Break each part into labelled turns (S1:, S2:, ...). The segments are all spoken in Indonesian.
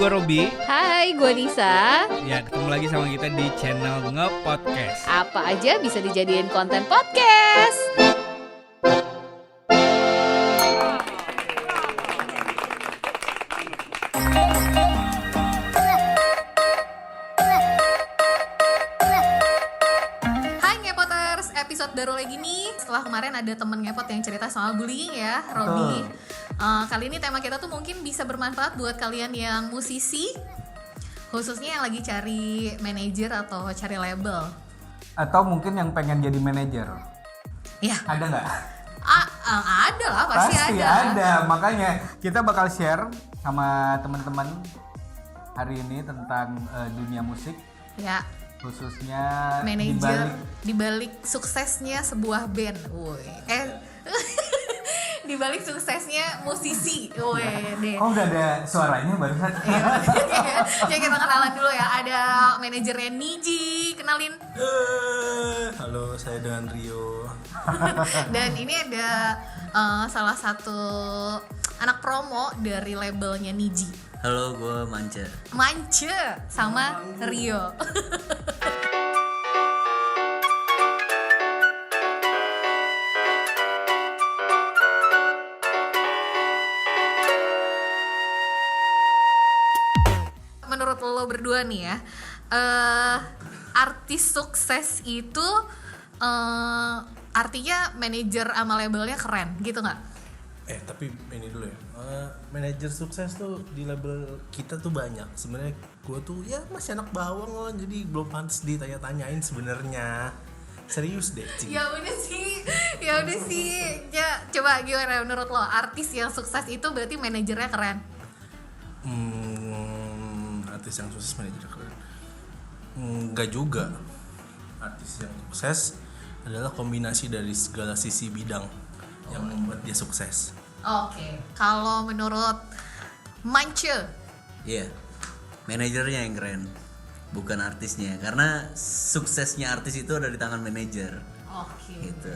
S1: gue Robi.
S2: Hai, gue Nisa.
S1: Ya, ketemu lagi sama kita di channel Nge-Podcast.
S2: Apa aja bisa dijadiin konten podcast. Hai Ngepoters, episode baru lagi nih. Setelah kemarin ada temen Ngepot yang cerita soal bullying ya, Robi. Kali ini tema kita tuh mungkin bisa bermanfaat buat kalian yang musisi, khususnya yang lagi cari manajer atau cari label.
S3: Atau mungkin yang pengen jadi manajer.
S2: Ya,
S3: Ada nggak?
S2: ada lah, pasti ada.
S3: Makanya kita bakal share sama teman-teman hari ini tentang dunia musik,
S2: Ya,
S3: khususnya
S2: manajer dibalik suksesnya sebuah band. Dibalik suksesnya musisi. Deh.
S3: Oh, udah ada suaranya barusan.
S2: Ya, kita kenalan dulu ya. Ada manajernya Niji, kenalin.
S4: Halo, saya dengan Rio.
S2: Dan ini ada salah satu anak promo dari labelnya Niji.
S5: Halo, gue Mance.
S2: Mance sama Rio. Menurut lo berdua nih ya, artis sukses itu artinya manajer sama labelnya keren gitu nggak?
S4: Tapi ini dulu ya. Manajer sukses tuh di label kita tuh banyak. Sebenarnya gue tuh ya masih anak bawang loh, jadi belum pantas ditanya-tanyain sebenarnya. Serius deh, Cing.
S2: Ya udah sih. Ya coba gimana menurut lo, artis yang sukses itu berarti manajernya keren?
S4: Artis yang sukses manajer keren. Enggak juga. Artis yang sukses adalah kombinasi dari segala sisi bidang yang membuat dia sukses.
S2: Oke. Kalau menurut Mance?
S5: Iya, manajernya yang keren, bukan artisnya. Karena suksesnya artis itu ada di tangan manajer.
S2: Oke.
S5: Gitu.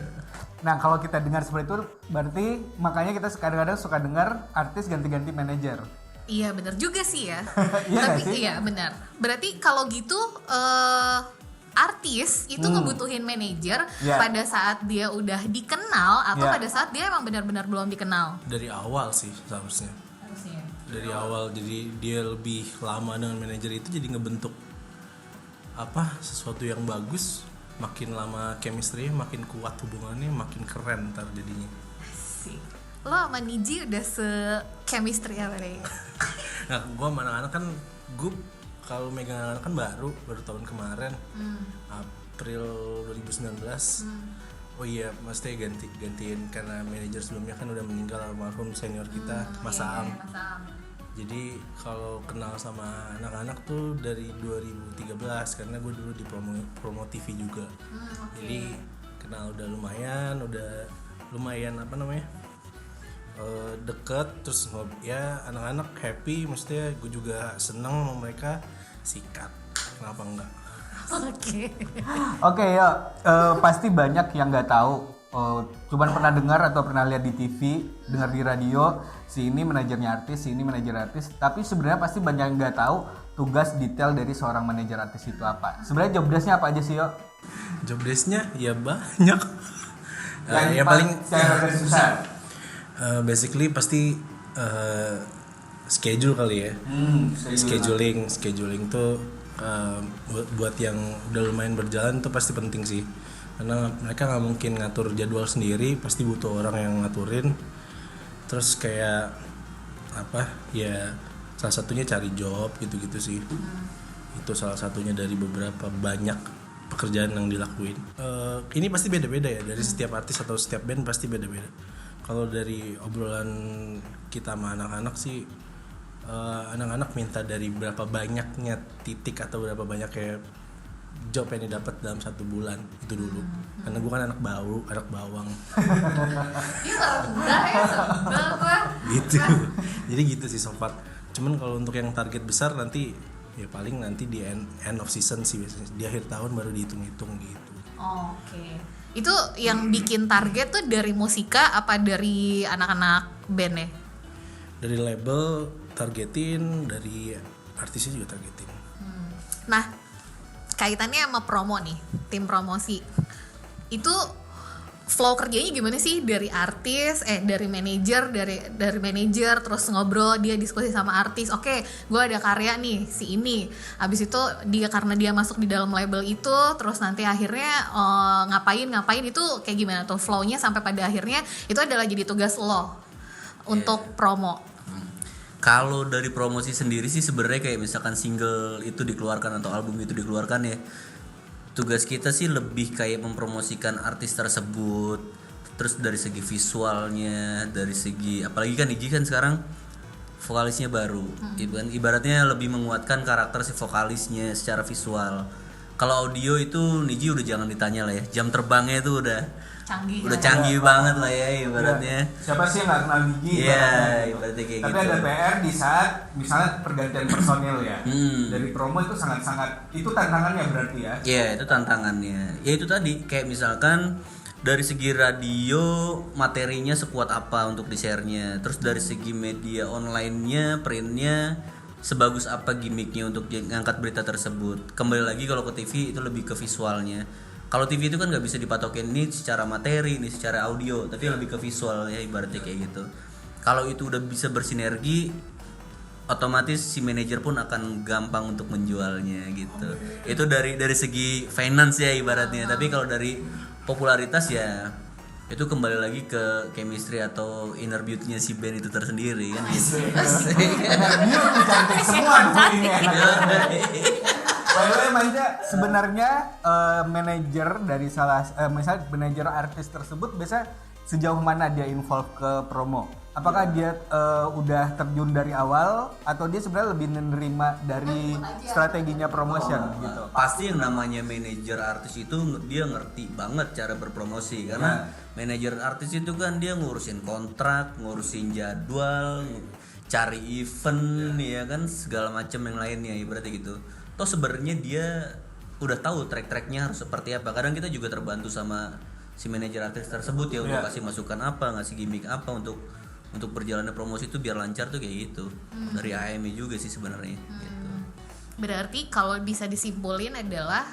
S3: Nah, kalau kita dengar seperti itu, berarti makanya kita kadang-kadang suka dengar artis ganti-ganti manajer.
S2: Iya benar juga sih ya.
S3: Iya
S2: Tapi
S3: nggak sih?
S2: iya benar. Berarti kalau gitu artis itu ngebutuhin manajer
S3: Yeah.
S2: pada saat dia udah dikenal atau
S3: Yeah.
S2: pada saat dia emang benar-benar belum dikenal.
S4: Dari awal sih seharusnya.
S2: Harusnya.
S4: Dari awal, jadi dia lebih lama dengan manajer itu jadi ngebentuk sesuatu yang bagus. Makin lama chemistry, makin kuat hubungannya, makin keren ntar jadinya.
S2: Sih. Lo sama Niji udah se-chemistry apa deh?
S4: Nah, gue sama anak-anak kan, gue kalau megang anak-anak kan baru tahun kemarin, April 2019. Oh iya, maksudnya gantiin karena manajer sebelumnya kan udah meninggal, almarhum senior kita, Mas Aam.
S2: Mas Aam.
S4: Jadi kalau kenal sama anak-anak tuh dari 2013 karena gue dulu di promo TV juga. Jadi kenal udah lumayan deket, terus ya anak-anak happy, maksudnya gue juga seneng sama mereka, sikat, kenapa enggak?
S3: Oke ya, pasti banyak yang nggak tahu. Cuman pernah dengar atau pernah lihat di TV, dengar di radio, si ini manajernya artis, si ini manajer artis. Tapi sebenarnya pasti banyak yang nggak tahu tugas detail dari seorang manajer artis itu apa. Sebenarnya job desk-nya apa aja sih, Yo?
S4: Job desk-nya ya banyak.
S3: Yang
S4: paling
S3: garis besar.
S4: Basically pasti schedule kali ya. Scheduling tuh buat yang udah lumayan berjalan tuh pasti penting sih, karena mereka nggak mungkin ngatur jadwal sendiri, pasti butuh orang yang ngaturin. Terus kayak salah satunya cari job gitu-gitu sih. Itu salah satunya dari beberapa banyak pekerjaan yang dilakuin. Ini pasti beda-beda ya, dari setiap artis atau setiap band pasti beda-beda. Kalau dari obrolan kita sama anak-anak sih, anak-anak minta dari berapa banyaknya titik atau berapa banyak kayak job yang didapat dalam 1 bulan itu dulu. Karena gue kan anak bawang.
S2: Dia rendah ya, sebel gua.
S4: Gitu. Jadi gitu sih sobat. Cuman kalau untuk yang target besar nanti ya paling nanti di end of season sih biasanya. Di akhir tahun baru dihitung-hitung gitu.
S2: Oke. Itu yang bikin target tuh dari musika apa dari anak-anak band ya?
S4: Dari label targetin, dari artisnya juga targetin.
S2: Nah, kaitannya sama promo nih, tim promosi. Itu flow kerjanya gimana sih dari artis, dari manajer, dari manajer terus ngobrol, dia diskusi sama artis. Oke, gue ada karya nih si ini. Habis itu karena dia masuk di dalam label itu, terus nanti akhirnya ngapain itu kayak gimana tuh flow-nya sampai pada akhirnya itu adalah jadi tugas lo untuk promo.
S5: Kalau dari promosi sendiri sih sebenarnya kayak misalkan single itu dikeluarkan atau album itu dikeluarkan ya, tugas kita sih lebih kayak mempromosikan artis tersebut. Terus dari segi visualnya, dari segi apalagi kan Niji kan sekarang vokalisnya baru, ibaratnya lebih menguatkan karakter si vokalisnya secara visual. Kalau audio itu Niji udah jangan ditanya lah ya, jam terbangnya itu udah canggih banget lah ya ibaratnya.
S3: Siapa sih yang nggak kenal Niji?
S5: Iya, ibaratnya kayak
S3: Tapi
S5: gitu.
S3: ada PR di saat misalnya pergantian personil ya. Dari promo itu sangat-sangat itu tantangannya berarti ya.
S5: Iya, itu tantangannya. Ya itu tadi kayak misalkan dari segi radio materinya sekuat apa untuk di-share-nya. Terus dari segi media online-nya, print-nya sebagus apa gimmicknya untuk ngangkat berita tersebut. Kembali lagi kalau ke TV itu lebih ke visualnya. Kalau TV itu kan nggak bisa dipatokin ini secara materi, ini secara audio, tapi lebih ke visual ya ibaratnya kayak gitu. Kalau itu udah bisa bersinergi, otomatis si manajer pun akan gampang untuk menjualnya gitu. Itu dari segi finance ya ibaratnya. Tapi kalau dari popularitas ya itu kembali lagi ke chemistry atau inner beauty-nya si band itu tersendiri kan gitu.
S3: Dia udah cantik semua dong ini. By the way Manja, sebenarnya manajer dari misalnya manajer artis tersebut biasa sejauh mana dia involve ke promo? Apakah dia udah terjun dari awal atau dia sebenarnya lebih menerima dari strateginya promotion gitu?
S5: Pasti yang namanya manajer artis itu dia ngerti banget cara berpromosi karena manajer artis itu kan dia ngurusin kontrak, ngurusin jadwal, cari event ya kan segala macam yang lainnya ibaratnya gitu. Toh sebenarnya dia udah tahu track-tracknya harus seperti apa. Kadang kita juga terbantu sama si manajer artis tersebut ya untuk kasih masukan apa, ngasih gimmick apa untuk perjalanan promosi itu biar lancar tuh kayak gitu. Dari AM juga sih sebenarnya gitu.
S2: Berarti kalau bisa disimpulin adalah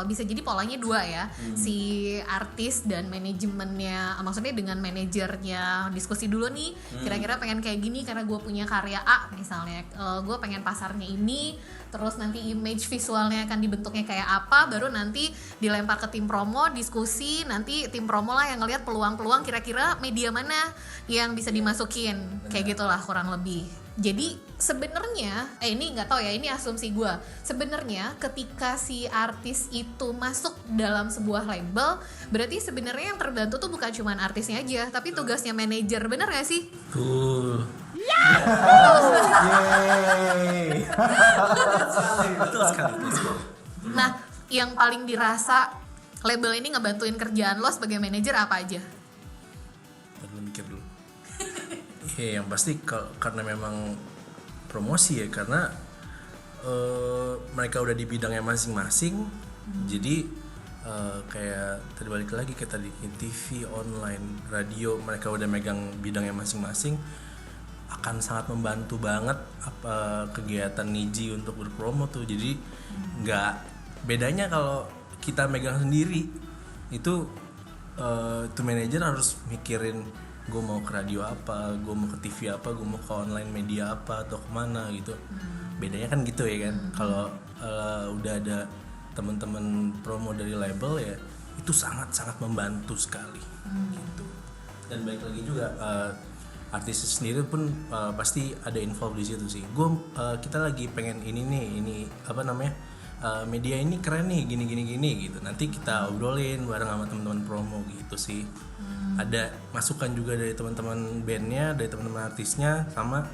S2: bisa jadi polanya dua ya. Si artis dan manajemennya, maksudnya dengan manajernya diskusi dulu nih, kira-kira pengen kayak gini karena gue punya karya A misalnya, gue pengen pasarnya ini, terus nanti image visualnya akan dibentuknya kayak apa, baru nanti dilempar ke tim promo, diskusi, nanti tim promo lah yang ngelihat peluang-peluang kira-kira media mana yang bisa dimasukin, kayak gitulah kurang lebih. Jadi sebenarnya ini nggak tahu ya, ini asumsi gue. Sebenarnya ketika si artis itu masuk dalam sebuah label, berarti sebenarnya yang terbantu tuh bukan cuma artisnya aja, tapi tugasnya manajer, bener gak sih?
S4: Tuh. Betul sekali.
S2: Nah, yang paling dirasa label ini ngebantuin kerjaan lo sebagai manajer apa aja?
S4: Perlu mikir dulu. Yang pasti karena memang promosi ya, karena mereka udah di bidangnya masing-masing. Jadi kayak terbalik lagi kayak tadi TV, online, radio, mereka udah megang bidangnya masing-masing, akan sangat membantu banget apa kegiatan Niji untuk berpromo tuh. Jadi nggak bedanya kalau kita megang sendiri itu manajer harus mikirin gue mau ke radio apa, gue mau ke TV apa, gue mau ke online media apa atau kemana gitu. Bedanya kan gitu ya kan. Kalau udah ada teman-teman promo dari label ya itu sangat-sangat membantu sekali gitu. Dan balik lagi juga artis sendiri pun pasti ada involved di situ sih. Kita lagi pengen ini apa namanya media ini keren nih gini gitu. Nanti kita obrolin bareng sama teman-teman promo gitu sih. Ada masukan juga dari teman-teman bandnya, dari teman-teman artisnya, sama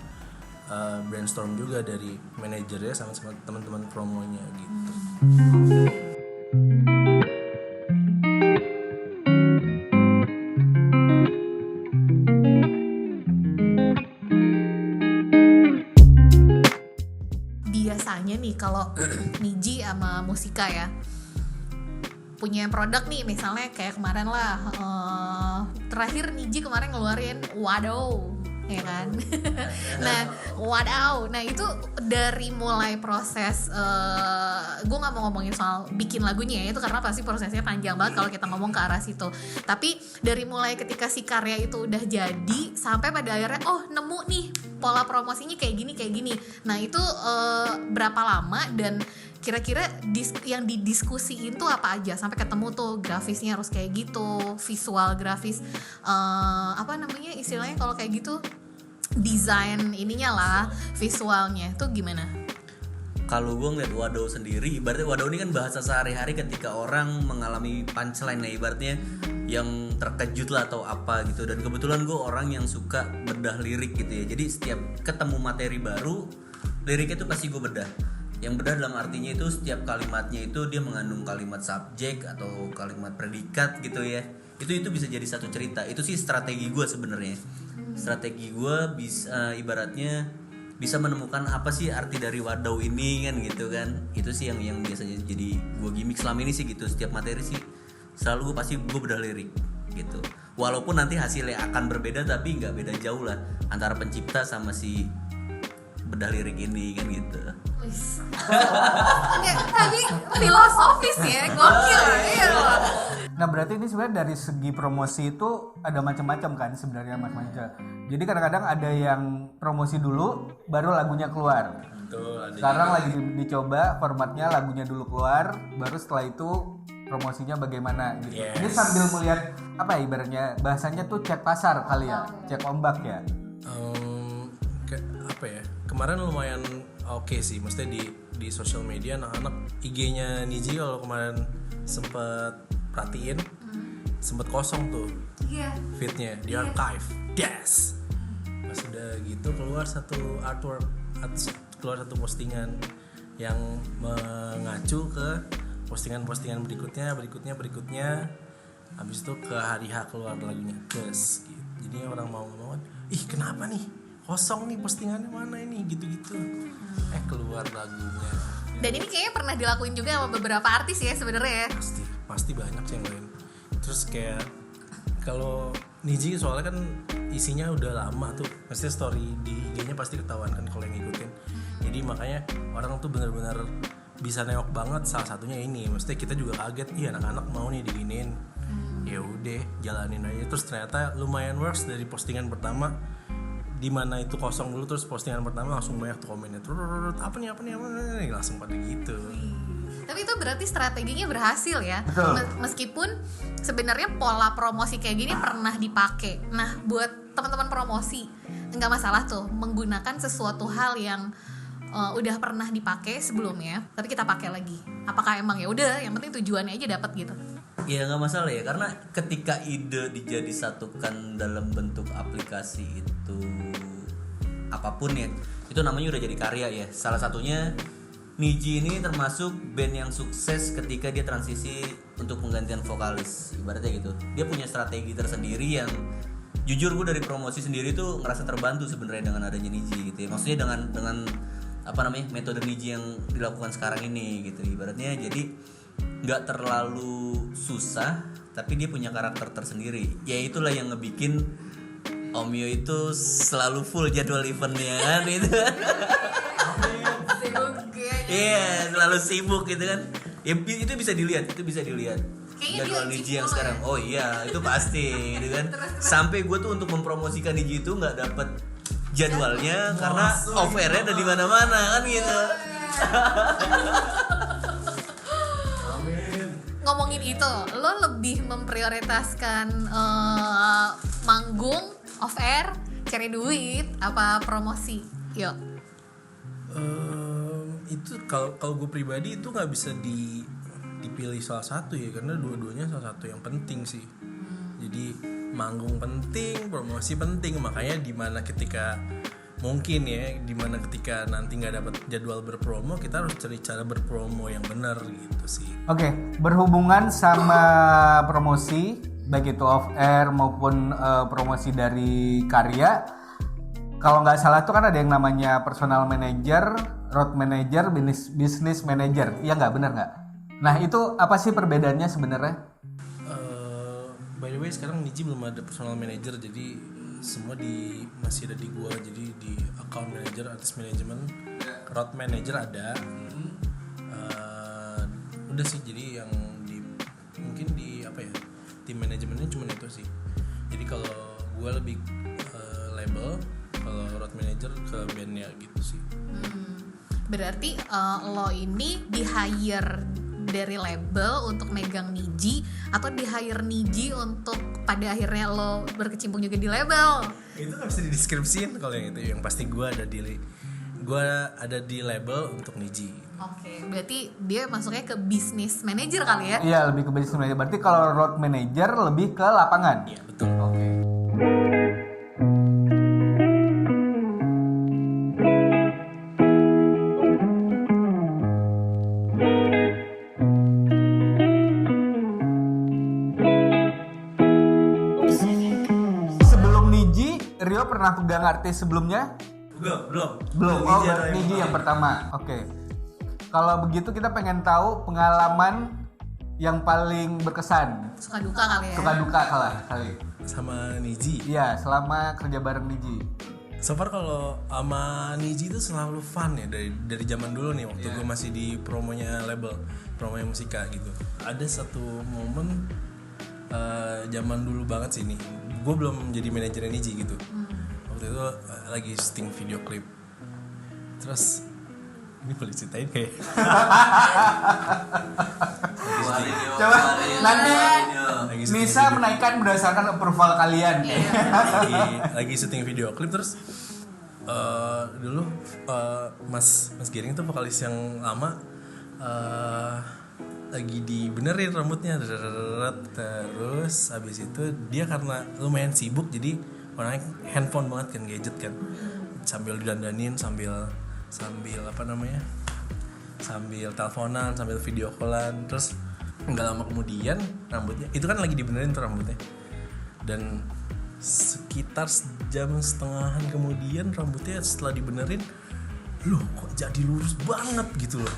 S4: brainstorm juga dari manajernya sama teman-teman promonya gitu.
S2: Biasanya nih kalau Niji sama Musika ya punya produk nih, misalnya kayak kemarin lah terakhir Niji kemarin ngeluarin ya kan. Nah, wadaw. Nah itu dari mulai proses, gue nggak mau ngomongin soal bikin lagunya ya, itu karena pasti prosesnya panjang banget kalau kita ngomong ke arah situ. Tapi dari mulai ketika si karya itu udah jadi sampai pada akhirnya nemu nih pola promosinya kayak gini. Nah itu berapa lama dan kira-kira yang didiskusiin tuh apa aja sampai ketemu tuh grafisnya harus kayak gitu, visual grafis, apa namanya istilahnya kalau kayak gitu, desain ininya lah, visualnya tuh gimana?
S5: Kalau gue ngeliat Wadaw sendiri, ibaratnya Wadaw ini kan bahasa sehari-hari ketika orang mengalami punchline lah ibaratnya, yang terkejut lah atau apa gitu. Dan kebetulan gue orang yang suka bedah lirik gitu ya. Jadi setiap ketemu materi baru, liriknya tuh pasti gue bedah. Yang bedah dalam artinya itu setiap kalimatnya itu dia mengandung kalimat subjek atau kalimat predikat gitu ya. Itu bisa jadi satu cerita. Itu sih strategi gue sebenarnya. Strategi gue bisa ibaratnya bisa menemukan apa sih arti dari Wadaw ini kan gitu kan. Itu sih yang biasanya jadi gue gimmick selama ini sih gitu. Setiap materi sih selalu gue bedah lirik gitu. Walaupun nanti hasilnya akan berbeda tapi nggak beda jauh lah antara pencipta sama si bedah lirik ini kan gitu.
S2: Tapi filosofis ya, gokil ya.
S3: Nah berarti ini sebenarnya dari segi promosi itu ada macam-macam kan sebenarnya Mas Manca. Jadi kadang-kadang ada yang promosi dulu baru lagunya keluar.
S4: Betul,
S3: Sekarang lagi dicoba formatnya lagunya dulu keluar, baru setelah itu promosinya bagaimana gitu.
S4: Yes.
S3: Ini sambil melihat apa ya ibaratnya bahasanya tuh cek pasar kali ya, cek ombak ya.
S4: Apa ya? Kemarin lumayan oke sih, maksudnya di sosial media anak-anak IG-nya Niji kalau kemarin sempet perhatiin sempet kosong tuh feednya di archive. Yes. Pas udah gitu keluar satu artwork, keluar satu postingan yang mengacu ke postingan-postingan berikutnya. Habis itu ke hari H keluar lagunya. Yes. Gitu. Jadi orang mau ngomong, ih kenapa nih? Kosong nih postingannya mana ini gitu-gitu. Keluar lagunya.
S2: Dan ini kayaknya pernah dilakuin juga sama beberapa artis ya sebenarnya ya.
S4: Pasti banyak sih yang lain. Terus kayak kalau Niji soalnya kan isinya udah lama tuh, maksudnya story di IG-nya pasti ketahuan kan kalau yang ngikutin. Jadi makanya orang tuh benar-benar bisa nengok banget. Salah satunya ini, maksudnya kita juga kaget, iya anak-anak mau nih diginin. Ya udah jalanin aja. Terus ternyata lumayan works dari postingan pertama. Di mana itu kosong dulu, terus postingan pertama langsung banyak tuh komennya, apa nih langsung pada gitu.
S2: Tapi itu berarti strateginya berhasil ya.
S3: Betul.
S2: Meskipun sebenarnya pola promosi kayak gini pernah dipakai. Nah buat teman-teman promosi nggak masalah tuh menggunakan sesuatu hal yang udah pernah dipakai sebelumnya, tapi kita pakai lagi. Apakah emang ya udah yang penting tujuannya aja dapat gitu?
S5: Ya nggak masalah ya, karena ketika ide dijadisatukan dalam bentuk aplikasi itu apapun ya, itu namanya udah jadi karya ya. Salah satunya Niji ini termasuk band yang sukses ketika dia transisi untuk penggantian vokalis, ibaratnya gitu. Dia punya strategi tersendiri yang jujur gue dari promosi sendiri tuh ngerasa terbantu sebenarnya dengan adanya Niji gitu ya. Maksudnya dengan apa namanya metode Niji yang dilakukan sekarang ini gitu. Ibaratnya jadi nggak terlalu susah, tapi dia punya karakter tersendiri. Ya itulah yang ngebikin Omyo itu selalu full jadwal eventnya kan itu. Iya, selalu sibuk gitu kan. Ya, itu bisa dilihat.
S2: Kayaknya
S5: Jadwal
S2: dia
S5: Niji yang
S2: Cipul
S5: sekarang.
S2: ya?
S5: Oh iya, itu pasti gitu kan. Sampai gue tuh untuk mempromosikan Niji itu nggak dapet jadwalnya karena off-airnya ada di mana-mana kan gitu.
S2: Ngomongin itu, lo lebih memprioritaskan manggung, off air, cari duit, apa promosi? Yuk.
S4: Itu kalau gue pribadi itu nggak bisa dipilih salah satu ya, karena dua-duanya salah satu yang penting sih. Jadi manggung penting, promosi penting, makanya dimana ketika nanti nggak dapat jadwal berpromo, kita harus cari cara berpromo yang benar gitu sih.
S3: Oke, berhubungan sama promosi baik itu off air maupun promosi dari karya. Kalau nggak salah tuh kan ada yang namanya personal manager, road manager, business manager. Iya nggak, benar nggak? Nah itu apa sih perbedaannya sebenarnya?
S4: By the way sekarang Niji belum ada personal manager, jadi semua masih ada di gua, jadi di account manager, artist management, road manager ada. Udah sih, jadi yang mungkin di apa ya, tim manajemennya cuma itu sih. Jadi kalau gua lebih label, kalau road manager ke bandnya gitu sih.
S2: Berarti lo ini di hire dari label untuk megang Niji, atau di hire Niji untuk pada akhirnya lo berkecimpung juga di label?
S4: Itu nggak bisa dideskripsiin kalau yang itu. Yang pasti gue ada di label untuk Niji.
S2: Oke, berarti dia masuknya ke business manager kali ya?
S3: Iya, lebih ke business manager. Berarti kalau road manager lebih ke lapangan.
S4: Iya betul.
S3: Oke. Sebelum Niji, Rio pernah pegang artis sebelumnya?
S5: Belum.
S3: Oh, Niji yang pertama. Oke. Kalau begitu kita pengen tahu pengalaman yang paling berkesan.
S2: Suka duka kali ya?
S3: Suka duka kali.
S4: Sama Niji.
S3: Iya, selama kerja bareng Niji.
S4: So far kalau sama Niji itu selalu fun ya, dari zaman dulu nih, waktu gue masih di promonya musika gitu. Ada satu momen zaman dulu banget sih nih, gue belum jadi manajernya Niji gitu. Waktu itu lagi syuting video klip, terus ini boleh ceritain kayak
S3: Coba nanti
S4: lagi syuting
S3: Nisa menaikkan berdasarkan approval kalian.
S4: lagi syuting video klip, terus dulu Mas Giring tuh vokalis yang lama, lagi dibenerin rambutnya, terus abis itu dia karena lumayan sibuk, jadi orangnya handphone banget kan, gadget kan, sambil didandanin, sambil apa namanya, sambil teleponan, sambil video callan. Terus nggak lama kemudian rambutnya itu kan lagi dibenerin tuh rambutnya, dan sekitar jam setengahan kemudian rambutnya setelah dibenerin, loh kok jadi lurus banget gitu loh.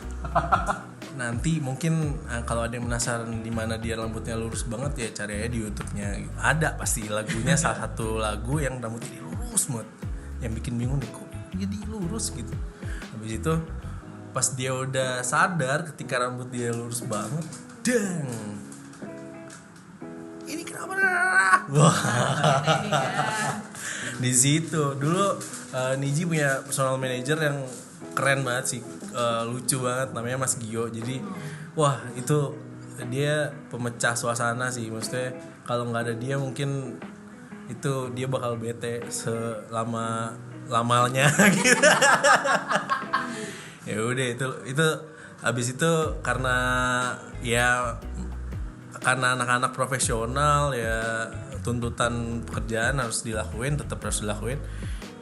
S4: Nanti mungkin kalau ada yang penasaran di mana dia rambutnya lurus banget, ya cari aja di YouTube-nya. Ada pasti lagunya, salah satu lagu yang rambutnya lurus banget, yang bikin bingung nih kok jadi lurus gitu. Habis itu pas dia udah sadar ketika rambut dia lurus banget, dang, ini kenapa? Wah, di situ dulu Niji punya personal manager yang keren banget sih, lucu banget, namanya Mas Gio. Jadi wah, itu dia pemecah suasana sih, maksudnya kalau nggak ada dia mungkin itu dia bakal bete lamanya gitu. Ya udah, itu habis itu karena anak-anak profesional ya, tuntutan pekerjaan tetap harus dilakuin.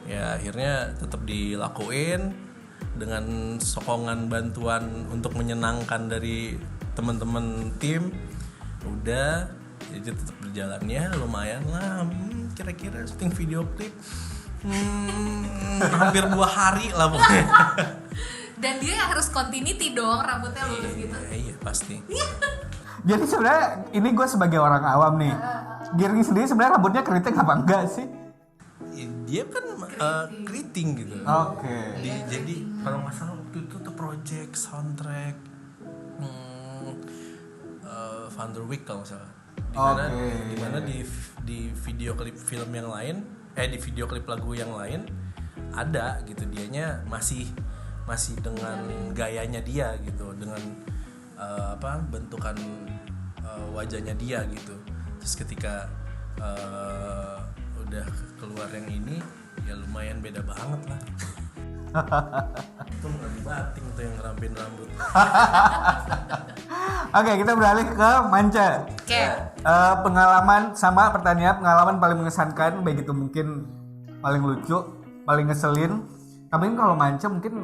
S4: Ya akhirnya tetap dilakuin dengan sokongan bantuan untuk menyenangkan dari teman-teman tim. Udah, jadi tetap berjalannya lumayan lah, kira-kira syuting video klip hampir 2 hari lah pokoknya.
S2: Dan dia harus continuity dong, rambutnya lurus gitu.
S4: Iya pasti.
S3: Jadi sebenarnya ini gue sebagai orang awam nih, Giring sendiri sebenarnya rambutnya keriting apa enggak sih?
S4: Dia kan keriting gitu.
S3: Oke.
S4: Jadi kalau nggak salah waktu itu tuh project soundtrack Van der Wijk kalau nggak salah. Dimana di video klip film yang lain, di video klip lagu yang lain ada gitu, dianya masih dengan gayanya dia gitu, dengan bentukan wajahnya dia gitu. Terus ketika udah keluar yang ini, ya lumayan beda banget lah. Itu bukan batik tuh yang ngerampin rambut.
S3: Oke, kita beralih ke Manca.
S2: Oke.
S3: Pengalaman paling mengesankan, baik itu mungkin paling lucu, paling ngeselin. Tapi kalau Manca mungkin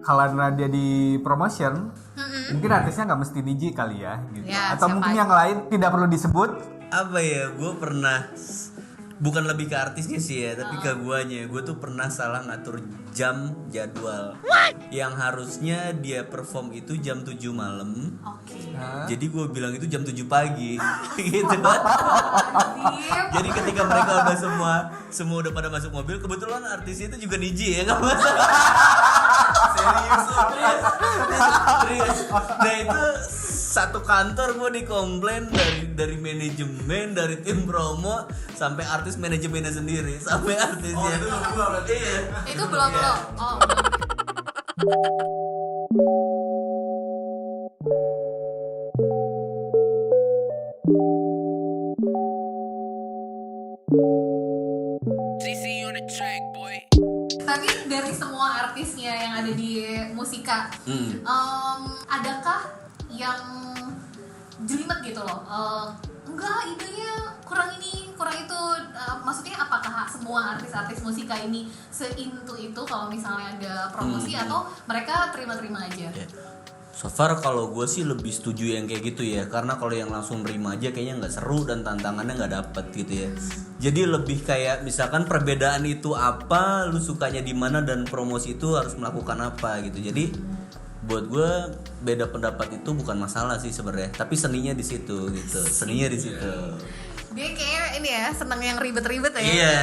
S3: karena dia di promotion, mungkin artisnya nggak mesti Niji kali ya, gitu.
S2: Ya,
S3: atau mungkin
S2: siapa
S3: yang lain tidak perlu disebut.
S5: Apa ya, gue pernah bukan lebih ke artisnya sih ya, tapi ke guanya. Gue tuh pernah salah ngatur jam jadwal. Yang harusnya dia perform itu jam 7 malam.
S2: Oke.
S5: Jadi gue bilang itu jam 7 pagi. Gitu kan. Jadi ketika mereka udah semua udah pada masuk mobil, kebetulan artisnya itu juga Niji ya, enggak masalah. Serius. Nah itu satu kantor gue dikomplain dari manajemen, dari tim promo, sampai artis manajemennya sendiri, sampai artisnya.
S2: Itu belum lo. Oh. Tapi dari semua artisnya yang ada di Musika, adakah yang jelimet gitu loh? Enggak, idenya kurang ini, kurang itu. Maksudnya apakah semua artis-artis Musika ini seintu itu kalau misalnya ada promosi atau mereka terima-terima aja?
S5: So far kalau gue sih lebih setuju yang kayak gitu ya, karena kalau yang langsung nerima aja kayaknya nggak seru dan tantangannya nggak dapet gitu ya. Jadi lebih kayak misalkan perbedaan itu apa, lu sukanya di mana, dan promosi itu harus melakukan apa gitu. Jadi buat gue beda pendapat itu bukan masalah sih sebenarnya, tapi seninya di situ gitu, seninya di situ.
S2: Dia kayak ini ya, seneng yang ribet-ribet ya.
S5: Iya.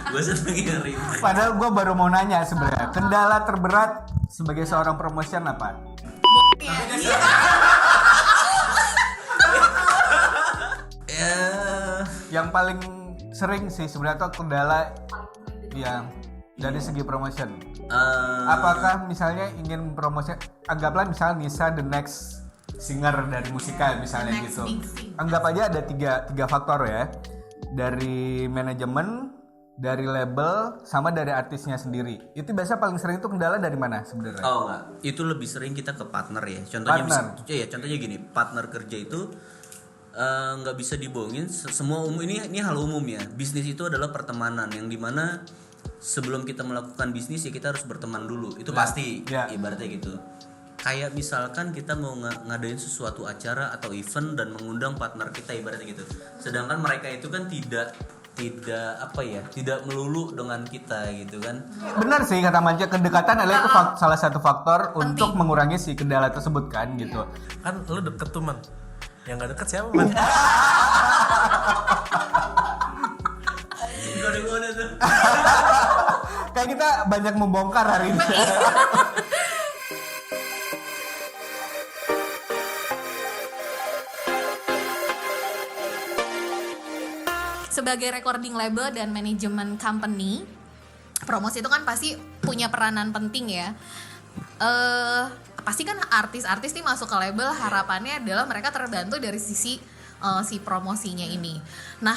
S5: Gue seneng yang ribet.
S3: Padahal gue baru mau nanya sebenarnya, kendala terberat sebagai seorang promotion apa?
S2: Iya.
S5: Ya,
S3: Yang paling sering sih sebenarnya tuh kendala yang dari segi promotion. Apakah misalnya ingin promosi, anggaplah misalnya Nisa the next singer dari Musika misalnya
S2: Next
S3: gitu.
S2: big thing.
S3: Anggap aja ada tiga faktor ya, dari manajemen, dari label, sama dari artisnya sendiri. Itu biasa paling sering itu kendala dari mana sebenarnya?
S5: Oh enggak, itu lebih sering kita ke partner ya. Contohnya contohnya gini, partner kerja itu nggak bisa dibohongin. Semua ini hal umum ya. Bisnis itu adalah pertemanan yang dimana sebelum kita melakukan bisnis ya kita harus berteman dulu. Itu pasti. Ibaratnya gitu. Kayak misalkan kita mau ngadain sesuatu acara atau event dan mengundang partner kita ibaratnya gitu. Sedangkan mereka itu kan tidak melulu dengan kita gitu kan.
S3: Benar sih kata Manja, kedekatan adalah itu salah satu faktor untuk mengurangi si kendala tersebut kan gitu.
S4: Kan lu deket tuh man, yang gak deket siapa man?
S5: Gimana tuh?
S3: Kayak kita banyak membongkar hari ini.
S2: Sebagai recording label dan manajemen company, promosi itu kan pasti punya peranan penting ya. Pasti kan artis-artis nih masuk ke label, harapannya adalah mereka terbantu dari sisi si promosinya ini. Nah,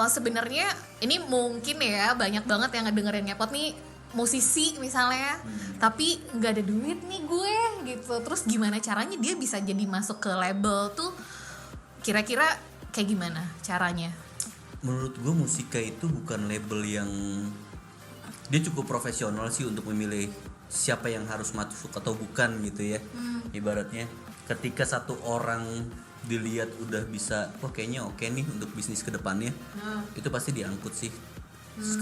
S2: sebenarnya ini mungkin ya banyak banget yang ngedengerin Ngepot nih musisi misalnya, tapi nggak ada duit nih gue gitu. Terus gimana caranya dia bisa jadi masuk ke label tuh? Kira-kira kayak gimana caranya?
S5: Menurut gue Musika itu bukan label yang dia cukup profesional sih untuk memilih siapa yang harus masuk atau bukan gitu ya. Ibaratnya ketika satu orang dilihat udah bisa, kayaknya oke nih untuk bisnis kedepannya, itu pasti diangkut sih.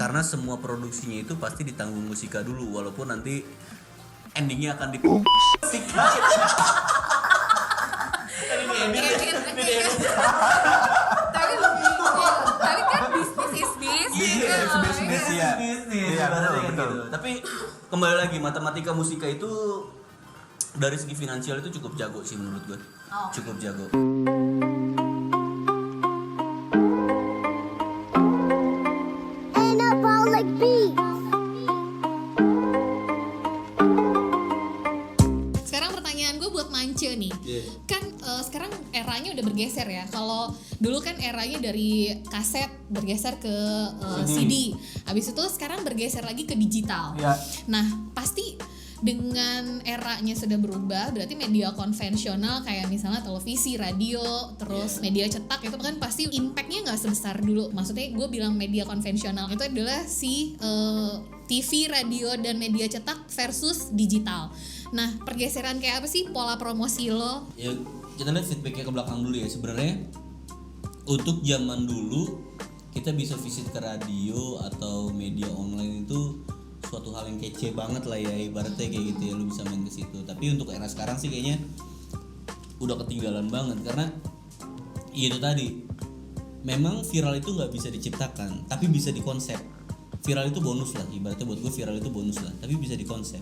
S5: Karena semua produksinya itu pasti ditanggung Musika dulu, walaupun nanti endingnya akan Musika.
S2: Tapi kan bisnis is bisnis.
S3: Iya, betul.
S5: Tapi kembali lagi, matematika Musika itu dari segi finansial itu cukup jago sih menurut gue. Cukup jago.
S2: Sekarang pertanyaan gue buat Mance nih. Kan sekarang eranya udah bergeser ya. Kalau dulu kan eranya dari kaset bergeser ke CD. Habis itu sekarang bergeser lagi ke digital.
S3: Iya.
S2: Nah, pasti dengan eranya sudah berubah, berarti media konvensional kayak misalnya televisi, radio, terus media cetak itu kan pasti impactnya nggak sebesar dulu. Maksudnya gue bilang media konvensional itu adalah si TV, radio, dan media cetak versus digital. Nah, pergeseran kayak apa sih pola promosi lo?
S5: Ya kita lihat feedbacknya ke belakang dulu ya. Sebenarnya untuk zaman dulu kita bisa visit ke radio atau media online itu suatu hal yang kece banget lah ya, ibaratnya kayak gitu ya, lu bisa main ke situ. Tapi untuk era sekarang sih kayaknya udah ketinggalan banget, karena itu tadi memang viral itu nggak bisa diciptakan tapi bisa dikonsep. Viral itu bonus lah, ibaratnya buat gue viral itu bonus lah, tapi bisa dikonsep.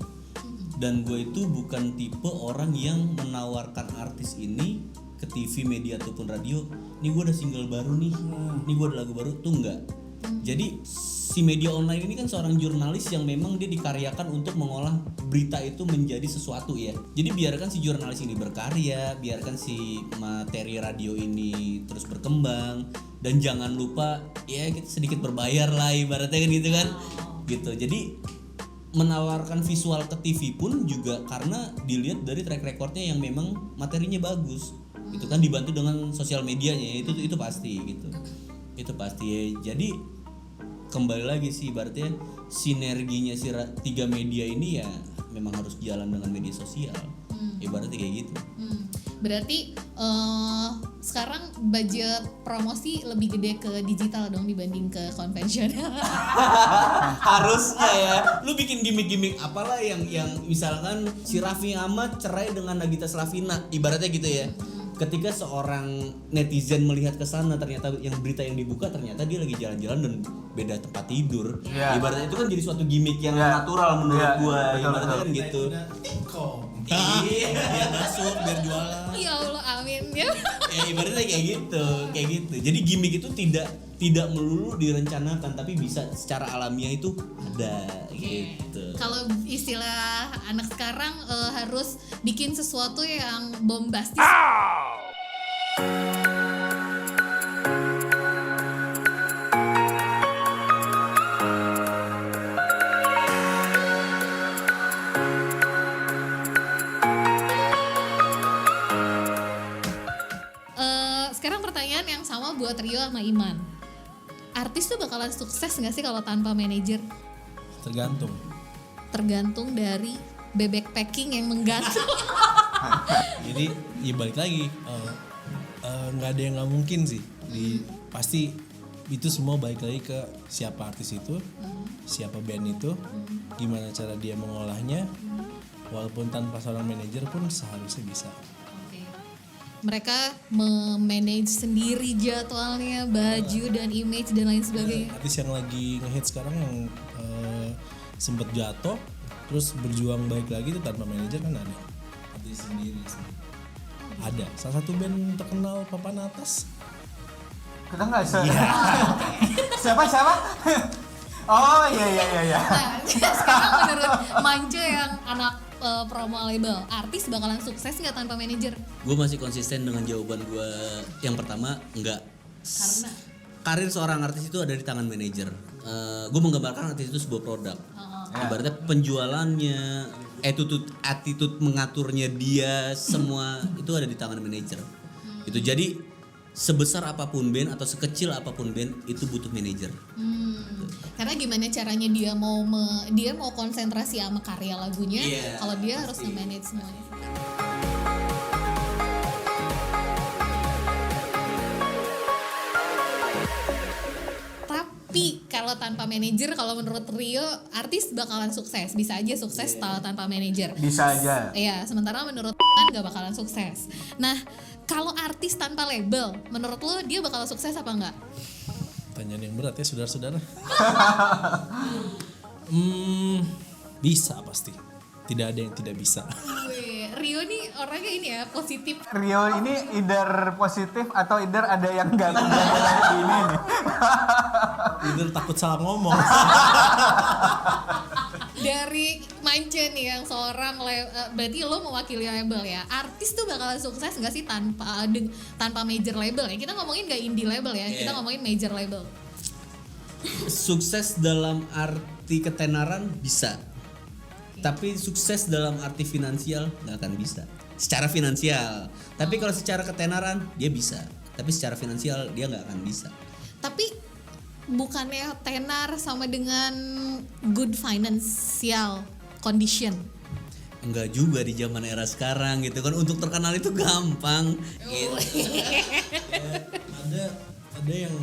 S5: Dan gue itu bukan tipe orang yang menawarkan artis ini ke TV, media ataupun radio, nih gue ada single baru nih gue ada lagu baru, tuh enggak. Jadi si media online ini kan seorang jurnalis yang memang dia dikaryakan untuk mengolah berita itu menjadi sesuatu ya. Jadi biarkan si jurnalis ini berkarya, biarkan si materi radio ini terus berkembang, dan jangan lupa ya kita sedikit berbayar lah ibaratnya kan gitu kan. Gitu. Jadi menawarkan visual ke TV pun juga karena dilihat dari track recordnya yang memang materinya bagus. Itu kan dibantu dengan sosial medianya, itu pasti gitu. Itu pasti ya. Jadi kembali lagi sih ibaratnya sinerginya si tiga media ini ya memang harus jalan dengan media sosial. Ibaratnya kayak gitu.
S2: Berarti sekarang budget promosi lebih gede ke digital dong dibanding ke konvensional.
S5: Harusnya ya. Lu bikin gimmick-gimmick apalah yang misalkan si Raffi Ahmad cerai dengan Nagita Slavina, ibaratnya gitu ya. Ketika seorang netizen melihat ke sana, ternyata yang berita yang dibuka ternyata dia lagi jalan-jalan dan beda tempat tidur. Ibaratnya itu kan jadi suatu gimmick yang natural menurut gua. Ibaratnya kan gitu. Iya, biar masuk, biar jualan.
S2: Ya Allah, amin ya.
S5: Ya ibaratnya kayak gitu. Jadi gimmick itu tidak melulu direncanakan, tapi bisa secara alamiah itu ada gitu.
S2: Kalau istilah anak sekarang harus bikin sesuatu yang bombastis. Sekarang pertanyaan yang sama buat Rio sama Iman. Artis tuh bakalan sukses nggak sih kalau tanpa manajer? Tergantung dari bebek packing yang menggantung.
S4: Jadi ya balik lagi, nggak ada yang nggak mungkin sih. Pasti itu semua balik lagi ke siapa artis itu, siapa band itu, gimana cara dia mengolahnya. Walaupun tanpa seorang manajer pun seharusnya bisa.
S2: Mereka memanage sendiri jadwalnya, baju dan image dan lain sebagainya.
S4: Artis yang lagi ngehit sekarang yang sempet jatuh terus berjuang baik lagi itu tanpa manajer kan ada. Artis sendiri. Ada. Salah satu band terkenal papan atas.
S3: Kita nggak siapa? Oh iya.
S2: Nah, sekarang menurut Manje yang anak promo label, artis bakalan sukses nggak tanpa manajer?
S5: Gue masih konsisten dengan jawaban gue yang pertama, enggak.
S2: Karena
S5: Karir seorang artis itu ada di tangan manajer. Gue menggambarkan artis itu sebuah produk. Ibaratnya penjualannya, attitude mengaturnya dia, semua itu ada di tangan manajer. Itu jadi sebesar apapun band atau sekecil apapun band itu butuh manajer.
S2: Karena gimana caranya dia mau konsentrasi sama karya lagunya, kalau dia harus nge-manage semuanya. Tapi kalau tanpa manajer, kalau menurut Rio, artis bakalan sukses, bisa aja sukses tanpa manajer.
S3: Bisa aja.
S2: Iya, sementara menurut kan gak bakalan sukses. Nah, kalau artis tanpa label, menurut lo dia bakal sukses apa enggak?
S4: Pertanyaan yang berat ya saudara-saudara. Bisa pasti. Tidak ada yang tidak bisa.
S2: Wih, Rio nih orangnya ini ya, positif.
S3: Rio ini either positif atau either ada yang nggak lagi ini nih.
S4: Itu takut salah ngomong.
S2: Dari Mance nih yang seorang berarti lo mewakili label ya. Artis tuh bakalan sukses nggak sih tanpa major label ya? Kita ngomongin nggak indie label ya, kita ngomongin major label.
S5: Sukses dalam arti ketenaran bisa, tapi sukses dalam arti finansial nggak akan bisa. Secara finansial, tapi kalau secara ketenaran dia bisa, tapi secara finansial dia nggak akan bisa.
S2: Tapi bukannya tenar sama dengan good financial condition?
S5: Enggak juga di zaman era sekarang gitu kan, untuk terkenal itu gampang gitu.
S4: Ada ada yang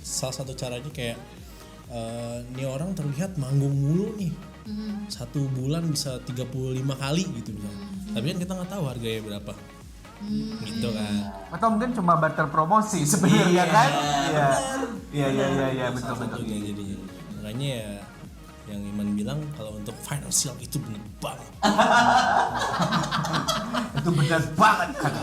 S4: salah satu caranya kayak nih orang terlihat manggung mulu nih. Satu bulan bisa 35 kali gitu misalnya. Tapi kan kita nggak tahu harganya berapa. Gitu kan.
S3: Atau mungkin cuma barter promosi sebenarnya kan? Iya, betul.
S4: Satunya jadinya. Makanya ya yang Iman bilang kalau untuk financial itu bener banget.
S3: Itu benar banget kan.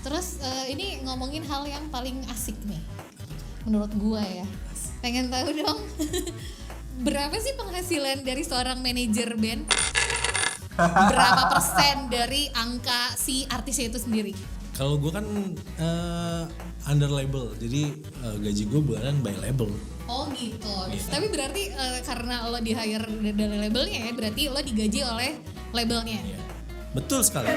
S2: Terus ini ngomongin hal yang paling asik nih menurut gua ya. Pengen tahu dong berapa sih penghasilan dari seorang manajer band? Berapa persen dari angka si artisnya itu sendiri?
S4: Kalau gue kan under label, jadi gaji gue bulanan by label.
S2: Oh gitu. Tapi berarti karena lo di hire dari labelnya ya, berarti lo digaji oleh labelnya.
S4: Iya. Betul sekali.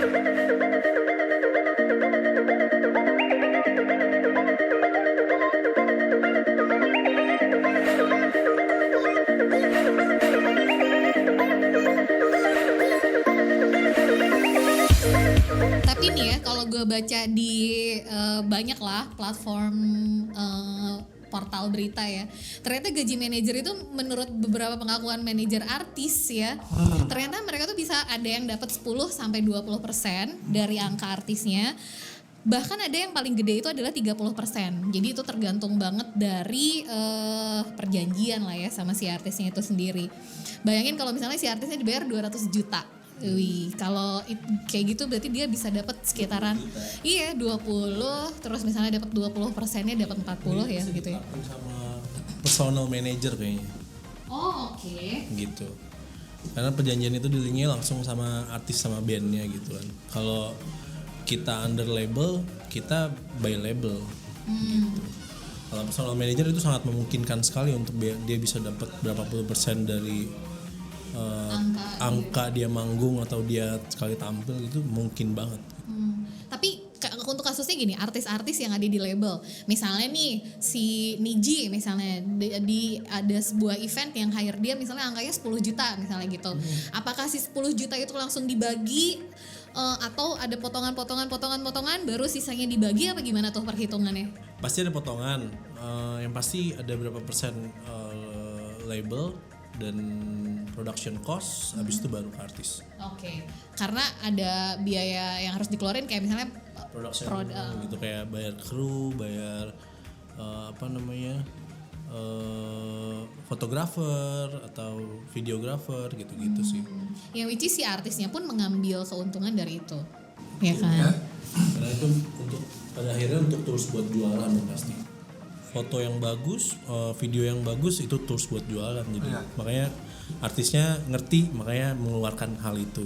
S2: Tapi nih ya, kalau gue baca di banyak lah platform portal berita ya, ternyata gaji manajer itu menurut beberapa pengakuan manajer artis ya, ternyata mereka tuh bisa ada yang dapat 10-20% dari angka artisnya. Bahkan ada yang paling gede itu adalah 30%. Jadi itu tergantung banget dari perjanjian lah ya sama si artisnya itu sendiri. Bayangin kalau misalnya si artisnya dibayar 200 juta. Wih, kalau kayak gitu berarti dia bisa dapat sekitaran 20, terus misalnya dapat 20%-nya dapat 40 ya gitu ya.
S4: Sama personal manager kayaknya.
S2: Oh, oke.
S4: Gitu. Karena perjanjian itu dilingnya langsung sama artis sama bandnya gitu kan. Kalau kita under label, kita by label. Gitu. Kalau personal manager itu sangat memungkinkan sekali untuk dia bisa dapat berapa puluh persen dari angka dia manggung atau dia sekali tampil itu mungkin banget.
S2: Tapi untuk kasusnya gini, artis-artis yang ada di label, misalnya nih si Niji misalnya ada sebuah event yang hire dia misalnya angkanya 10 juta misalnya gitu. Apakah si 10 juta itu langsung dibagi atau ada potongan baru sisanya dibagi, apa gimana tuh perhitungannya?
S4: Pasti ada potongan. Yang pasti ada berapa persen label dan production cost, habis itu baru ke artis.
S2: Oke. Karena ada biaya yang harus dikeluarin kayak misalnya
S4: Production gitu, kayak bayar kru, bayar fotografer atau videografer gitu-gitu sih.
S2: yang which is si artisnya pun mengambil keuntungan dari itu. Ya kan?
S4: Karena itu pada akhirnya untuk tools buat jualan pasti. Foto yang bagus, video yang bagus itu tools buat jualan. Jadi makanya artisnya ngerti, makanya mengeluarkan hal itu.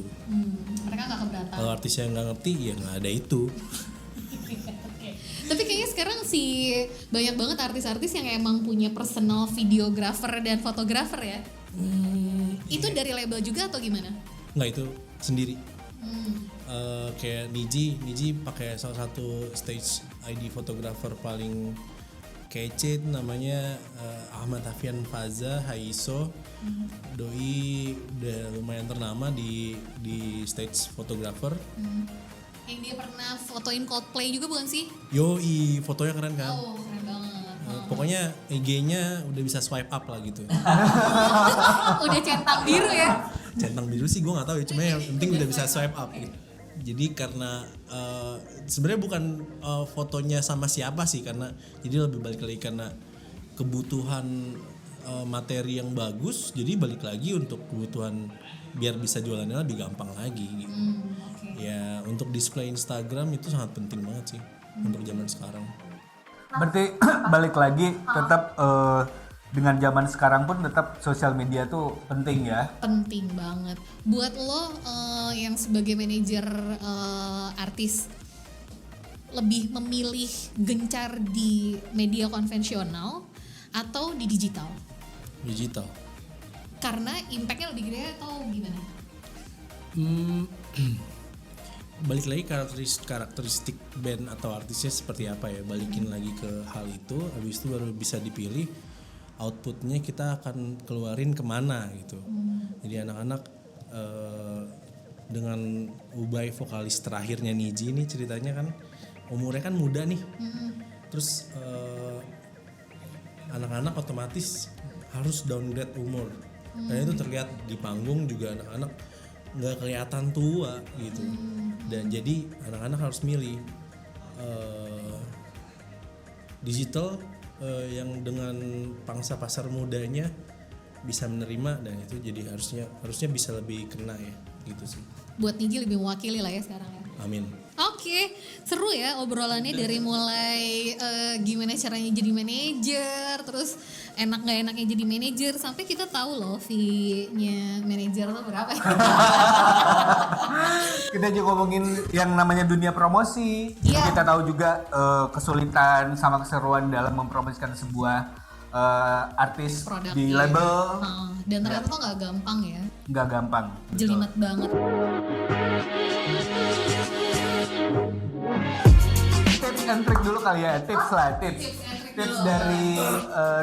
S2: Mereka nggak keberatan.
S4: Kalau artisnya nggak ngerti, ya nggak ada itu.
S2: Oke. Tapi kayaknya sekarang banyak banget artis-artis yang emang punya personal videographer dan fotografer ya. Itu dari label juga atau gimana?
S4: Nggak, itu sendiri. Kayak Niji pakai salah satu stage ID fotografer paling kece namanya Ahmad Hafian Faza Haiso. Doi udah lumayan ternama di stage fotografer.
S2: Yang dia pernah fotoin Coldplay juga bukan sih?
S4: Yoi, fotonya keren kan?
S2: Oh, keren banget.
S4: Pokoknya IG-nya udah bisa swipe up lah gitu.
S2: Udah centang biru ya?
S4: Centang biru sih gue nggak tahu ya, cuma yang penting udah bisa swipe up gitu. Jadi karena sebenarnya bukan fotonya sama siapa sih, karena jadi lebih balik lagi karena kebutuhan materi yang bagus, jadi balik lagi untuk kebutuhan biar bisa jualannya lebih gampang lagi gitu. Ya untuk display Instagram itu sangat penting banget sih untuk zaman sekarang.
S3: Berarti balik lagi tetap dengan zaman sekarang pun tetap sosial media tuh penting ya.
S2: Penting banget. Buat lo yang sebagai manajer artis, lebih memilih gencar di media konvensional atau di digital?
S4: Digital.
S2: Karena impactnya lebih gede atau gimana?
S4: Balik lagi karakteristik band atau artisnya seperti apa ya, balikin lagi ke hal itu, habis itu baru bisa dipilih outputnya kita akan keluarin kemana gitu. Jadi anak-anak dengan Ubay vokalis terakhirnya Niji ini ceritanya kan umurnya kan muda nih. Terus anak-anak otomatis harus downgrade umur. Dan itu terlihat di panggung juga anak-anak nggak kelihatan tua gitu. Dan jadi anak-anak harus milih digital yang dengan pangsa pasar mudanya bisa menerima, dan itu jadi harusnya bisa lebih kena ya gitu sih.
S2: Buat Niji lebih mewakili lah ya sekarang ya.
S4: Amin.
S2: Oke, seru ya obrolannya dari mulai gimana caranya jadi manajer, terus enak gak enaknya jadi manajer, sampai kita tahu loh fee-nya manajer tuh berapa ya.
S3: Kita juga ngomongin yang namanya dunia promosi.
S2: Iya.
S3: Kita tahu juga kesulitan sama keseruan dalam mempromosikan sebuah artis
S2: Produk
S3: di
S2: iya.
S3: label.
S2: Dan ternyata tuh gak gampang ya,
S3: Nggak gampang.
S2: jelimet banget.
S3: Tips and trick dulu kali ya, tips
S2: Tips
S3: Tips dari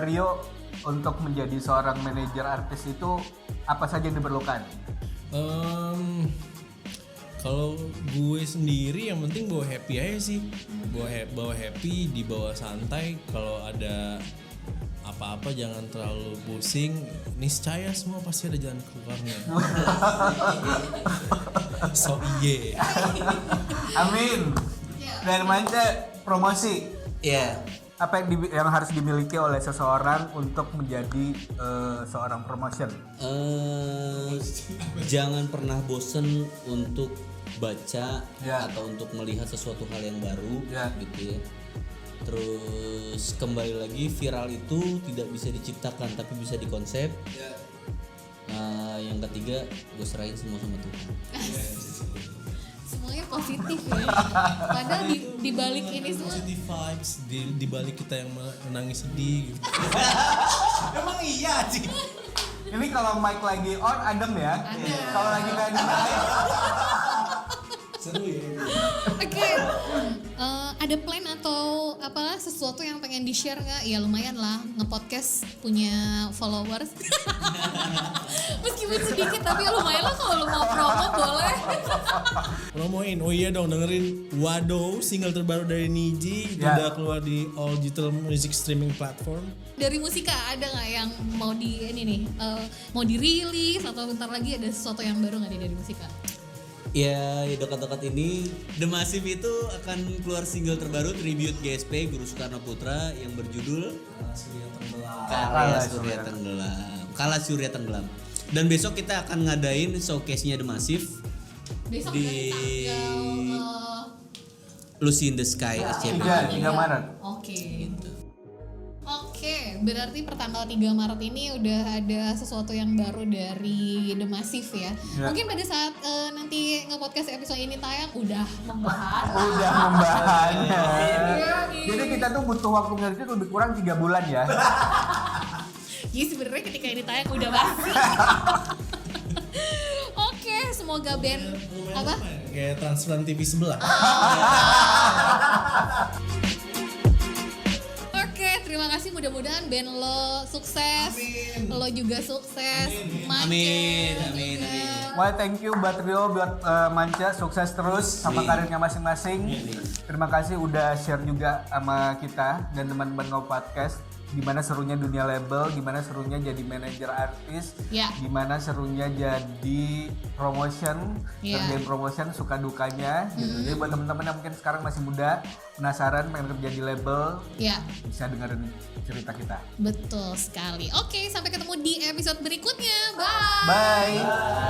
S3: Rio untuk menjadi seorang manajer artis itu apa saja yang diperlukan?
S4: Kalau gue sendiri yang penting bawa happy aja sih. Bawa happy, dibawa santai. Kalau ada apa-apa jangan terlalu pusing. Niscaya semua pasti ada jalan keluarnya. So iye.
S3: Amin. Dan Manca, promosi.
S5: Iya.
S3: Apa yang harus dimiliki oleh seseorang untuk menjadi seorang promotion?
S5: Jangan pernah bosen untuk baca
S3: Ya.
S5: atau untuk melihat sesuatu hal yang baru
S3: Ya.
S5: gitu ya. Terus kembali lagi, viral itu tidak bisa diciptakan tapi bisa dikonsep. Yang ketiga, gue serahin semua sama Tuhan.
S2: Semuanya positif ya. Padahal di balik ini semua
S4: Positive vibes di balik kita yang menangis sedih gitu. Emang iya sih.
S3: Ini kalau mic lagi on adem ya. Kalau lagi nggak ada mic,
S4: Seru ya.
S2: Oke, ada plan atau apalah sesuatu yang pengen di share nggak? Ya lumayan lah, nge-podcast punya followers. Meskipun sedikit tapi lumayan lah, kalau lu mau promo boleh.
S4: Promoin, oh iya dong, dengerin Wado, single terbaru dari Niji. Itu
S3: Ya.
S4: udah keluar di all digital music streaming platform.
S2: Dari Musika ada nggak yang mau mau dirilis atau bentar lagi ada sesuatu yang baru nggak nih dari Musika?
S5: Ya, dekat-dekat ini The Massive itu akan keluar single terbaru tribute GSP Guru Soekarno Putra yang berjudul Karya Surya Tenggelam. Kala Surya Tenggelam. Dan besok kita akan ngadain showcase-nya The Massive
S2: Besok
S5: di
S2: dari tanggal
S5: Lucy in the Sky SCB.
S3: 3 Maret.
S2: Oke. Oke, berarti pertanggal 3 Maret ini udah ada sesuatu yang baru dari The Massive ya.
S3: Ya.
S2: Mungkin pada saat nanti nge-podcast episode ini tayang udah membahas.
S3: Udah membahasnya.
S2: Iya.
S3: Jadi kita tuh butuh waktu ngerti lebih kurang 3 bulan ya.
S2: Jadi sebenarnya ketika ini tayang udah basi. Oke, semoga band apa?
S4: Kayak Transland TV sebelah.
S2: Oke, terima kasih, mudah-mudahan band lo sukses. Lo juga sukses.
S5: Amin,
S2: Manca
S5: amin,
S2: juga.
S5: amin.
S3: Well, thank you buat Rio, buat Manca, sukses terus sama karirnya masing-masing. Terima kasih udah share juga sama kita dan teman-teman Ngo Podcast. Gimana serunya dunia label, gimana serunya jadi manajer artis,
S2: Ya.
S3: gimana serunya jadi promotion,
S2: Ya.
S3: kerjain promotion, suka dukanya gitu. Jadi buat teman-teman yang mungkin sekarang masih muda, penasaran pengen kerja di label,
S2: Ya,
S3: bisa dengerin cerita kita.
S2: betul sekali. Oke, sampai ketemu di episode berikutnya. Bye.
S3: Bye.